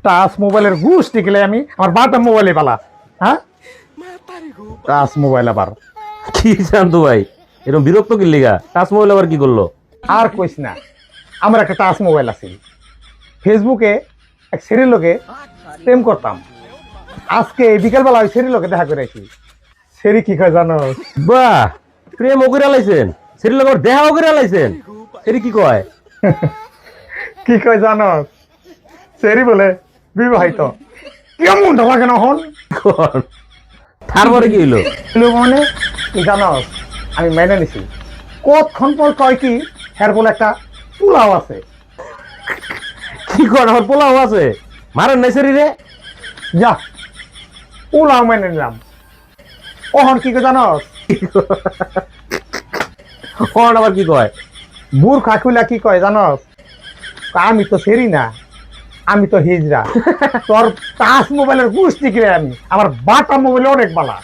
Touch মোবাইলের গুষ টিকলে আমি আমার বাটা মোবাইলে পালা। হ্যাঁ, টাচ মোবাইল আবার কি শান্ত ভাই এরকম বিরক্ত কি লিগা? টাচ মোবাইল আবার কি করলো? আর কইস না, আমার একটা টাচ মোবাইল আছে। ফেসবুকে এক সেরির লোকে প্রেম করতাম। আজকে বিকেলবেলা ওই সেরির লোকে দেখা করে আছি। সেরি কি কয় জানো? বাহ, প্রেম ওগরে লাইছেন, সেরি লগর দেহা ওগরে লাইছেন। সেরি কি কয়? কি কয় জানো? সেরি বলে বিবাহিত। কেমন লাগে না হন? কোন? তারপরে কি হইলো? মানে কি জানো, আমি মেনে নিছি। কতক্ষণ পর কয় কি হ্যার বলে একটা পোলাও আছে। কি কর, আমার পোলাও আছে? মারেন নাই সেরি রে? যা, পোলাও মেনে নিলাম। ওহন কি কয় জানো? কোন আবার কি কয়? বুর খাকুলা কি কয় জানো? আমি তো সেরি না, আমি তো হিজড়া। তোর টাচ মোবাইলের গুষ্টি কিনে আমি, আমার বাটা মোবাইল অনেক বালা।